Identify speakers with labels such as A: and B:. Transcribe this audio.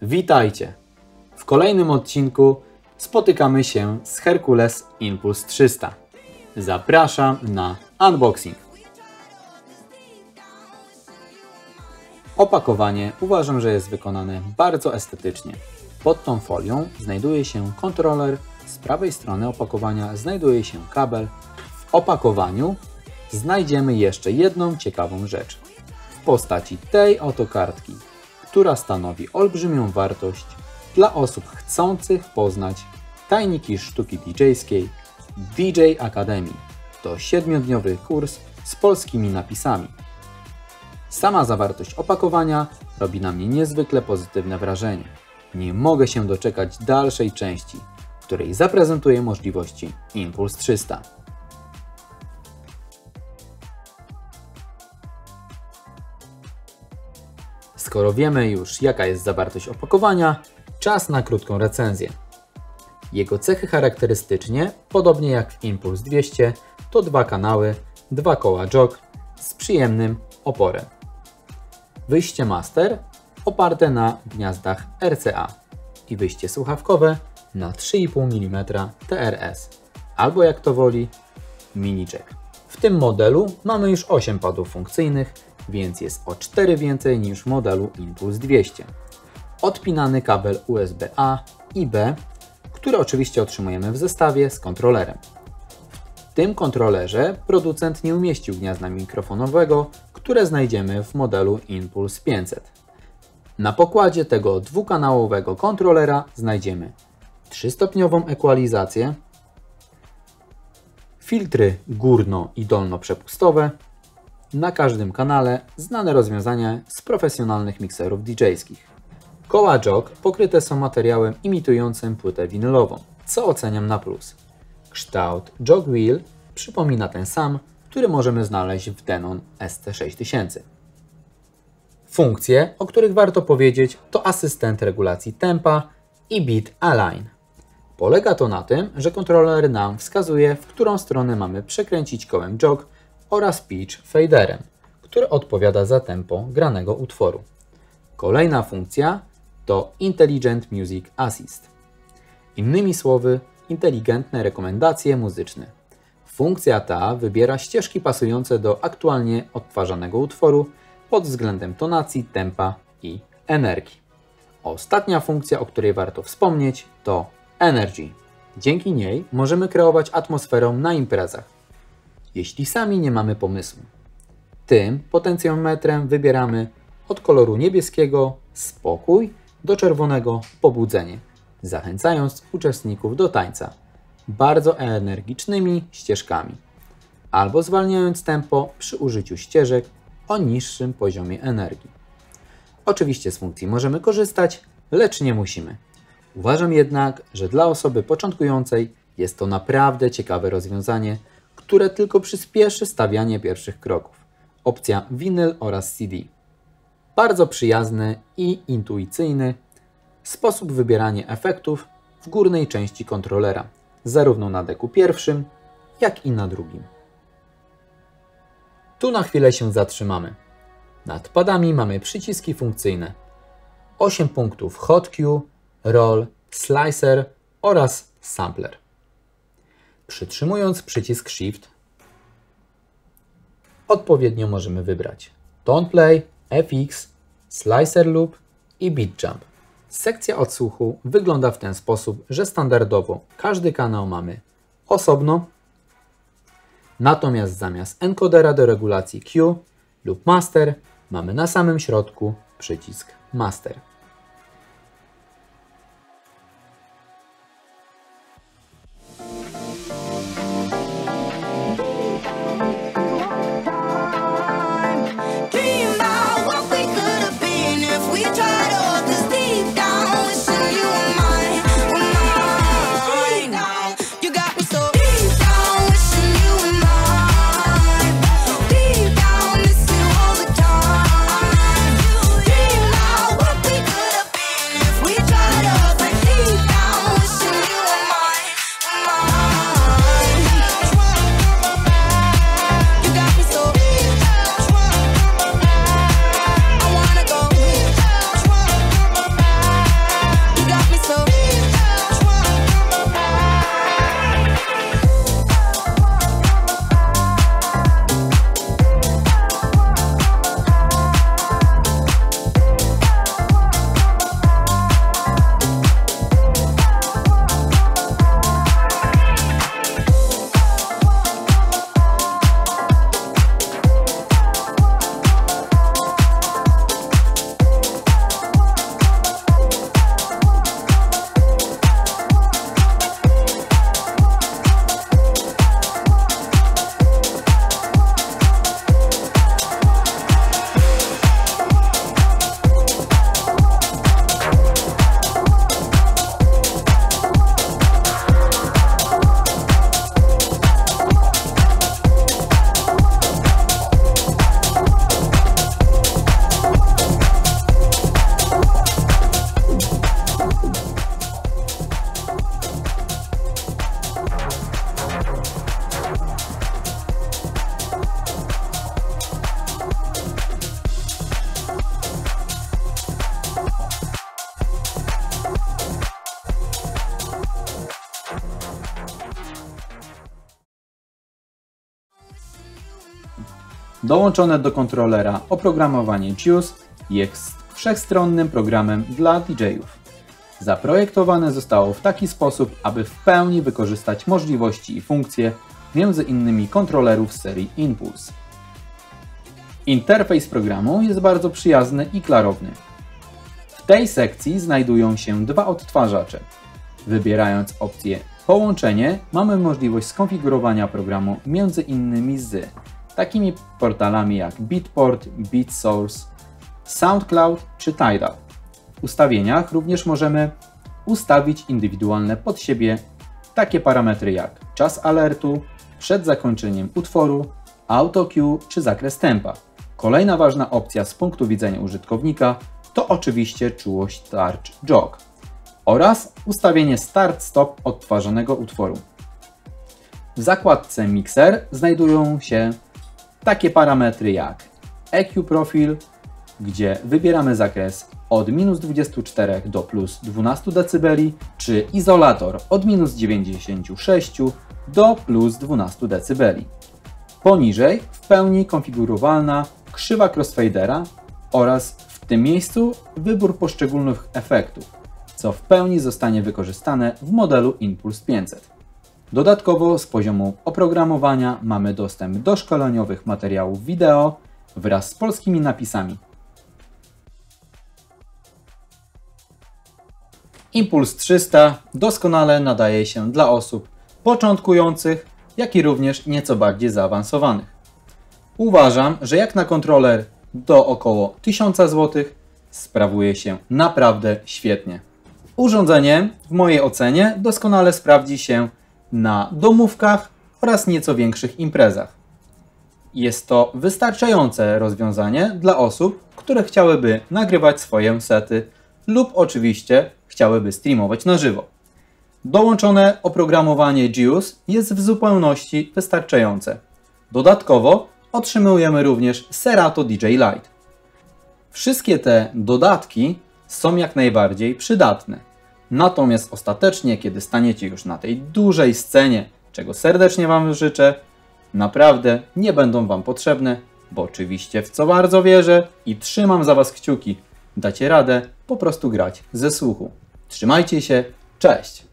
A: Witajcie! W kolejnym odcinku spotykamy się z Hercules Impulse 300. Zapraszam na unboxing. Opakowanie uważam, że jest wykonane bardzo estetycznie. Pod tą folią znajduje się kontroler, z prawej strony opakowania znajduje się kabel. W opakowaniu znajdziemy jeszcze jedną ciekawą rzecz w postaci tej oto kartki, która stanowi olbrzymią wartość dla osób chcących poznać tajniki sztuki DJ-skiej DJ Academy. To 7-dniowy kurs z polskimi napisami. Sama zawartość opakowania robi na mnie niezwykle pozytywne wrażenie. Nie mogę się doczekać dalszej części, w której zaprezentuję możliwości Impulse 300. Skoro wiemy już, jaka jest zawartość opakowania, czas na krótką recenzję. Jego cechy charakterystycznie, podobnie jak w Impulse 200, to 2 kanały, 2 koła jog z przyjemnym oporem. Wyjście master oparte na gniazdach RCA i wyjście słuchawkowe na 3,5 mm TRS, albo jak to woli, mini jack. W tym modelu mamy już 8 padów funkcyjnych, więc jest o 4 więcej niż w modelu Impulse 200. Odpinany kabel USB-A i B, który oczywiście otrzymujemy w zestawie z kontrolerem. W tym kontrolerze producent nie umieścił gniazda mikrofonowego, które znajdziemy w modelu Impulse 500. Na pokładzie tego dwukanałowego kontrolera znajdziemy 3-stopniową ekwalizację, filtry górno- i dolnoprzepustowe, na każdym kanale znane rozwiązania z profesjonalnych mikserów DJ-skich. Koła jog pokryte są materiałem imitującym płytę winylową, co oceniam na plus. Kształt jog wheel przypomina ten sam, który możemy znaleźć w Denon ST6000. Funkcje, o których warto powiedzieć, to asystent regulacji tempa i beat align. Polega to na tym, że kontroler nam wskazuje, w którą stronę mamy przekręcić kołem jog oraz pitch faderem, który odpowiada za tempo granego utworu. Kolejna funkcja to Intelligent Music Assist. Innymi słowy, inteligentne rekomendacje muzyczne. Funkcja ta wybiera ścieżki pasujące do aktualnie odtwarzanego utworu pod względem tonacji, tempa i energii. Ostatnia funkcja, o której warto wspomnieć, to Energy. Dzięki niej możemy kreować atmosferę na imprezach, jeśli sami nie mamy pomysłu. Tym potencjometrem wybieramy od koloru niebieskiego spokój do czerwonego pobudzenie, zachęcając uczestników do tańca bardzo energicznymi ścieżkami, albo zwalniając tempo przy użyciu ścieżek o niższym poziomie energii. Oczywiście z funkcji możemy korzystać, lecz nie musimy. Uważam jednak, że dla osoby początkującej jest to naprawdę ciekawe rozwiązanie, które tylko przyspieszy stawianie pierwszych kroków. Opcja winyl oraz CD. Bardzo przyjazny i intuicyjny sposób wybierania efektów w górnej części kontrolera, zarówno na deku pierwszym, jak i na drugim. Tu na chwilę się zatrzymamy. Nad padami mamy przyciski funkcyjne. 8 punktów Hot Cue, Roll, Slicer oraz Sampler. Przytrzymując przycisk Shift, odpowiednio możemy wybrać Tone Play, FX, Slicer Loop i Beat Jump. Sekcja odsłuchu wygląda w ten sposób, że standardowo każdy kanał mamy osobno, natomiast zamiast encodera do regulacji Q lub Master mamy na samym środku przycisk Master. Dołączone do kontrolera oprogramowanie JUICE jest wszechstronnym programem dla DJ-ów. Zaprojektowane zostało w taki sposób, aby w pełni wykorzystać możliwości i funkcje m.in. kontrolerów serii Impulse. Interfejs programu jest bardzo przyjazny i klarowny. W tej sekcji znajdują się dwa odtwarzacze. Wybierając opcję Połączenie mamy możliwość skonfigurowania programu m.in. z takimi portalami jak Beatport, BeatSource, SoundCloud czy Tidal. W ustawieniach również możemy ustawić indywidualne pod siebie takie parametry jak czas alertu, przed zakończeniem utworu, auto cue czy zakres tempa. Kolejna ważna opcja z punktu widzenia użytkownika to oczywiście czułość tarcz jog oraz ustawienie start-stop odtwarzanego utworu. W zakładce Mixer znajdują się takie parametry jak EQ Profil, gdzie wybieramy zakres od -24 do +12 dB, czy izolator od -96 do +12 dB. Poniżej w pełni konfigurowalna krzywa crossfadera oraz w tym miejscu wybór poszczególnych efektów, co w pełni zostanie wykorzystane w modelu Impulse 500. Dodatkowo z poziomu oprogramowania mamy dostęp do szkoleniowych materiałów wideo wraz z polskimi napisami. Impulse 300 doskonale nadaje się dla osób początkujących, jak i również nieco bardziej zaawansowanych. Uważam, że jak na kontroler do około 1000 zł sprawuje się naprawdę świetnie. Urządzenie w mojej ocenie doskonale sprawdzi się na domówkach oraz nieco większych imprezach. Jest to wystarczające rozwiązanie dla osób, które chciałyby nagrywać swoje sety lub oczywiście chciałyby streamować na żywo. Dołączone oprogramowanie JUICE jest w zupełności wystarczające. Dodatkowo otrzymujemy również Serato DJ Lite. Wszystkie te dodatki są jak najbardziej przydatne. Natomiast ostatecznie, kiedy staniecie już na tej dużej scenie, czego serdecznie Wam życzę, naprawdę nie będą Wam potrzebne, bo oczywiście w co bardzo wierzę i trzymam za Was kciuki, dacie radę po prostu grać ze słuchu. Trzymajcie się, cześć!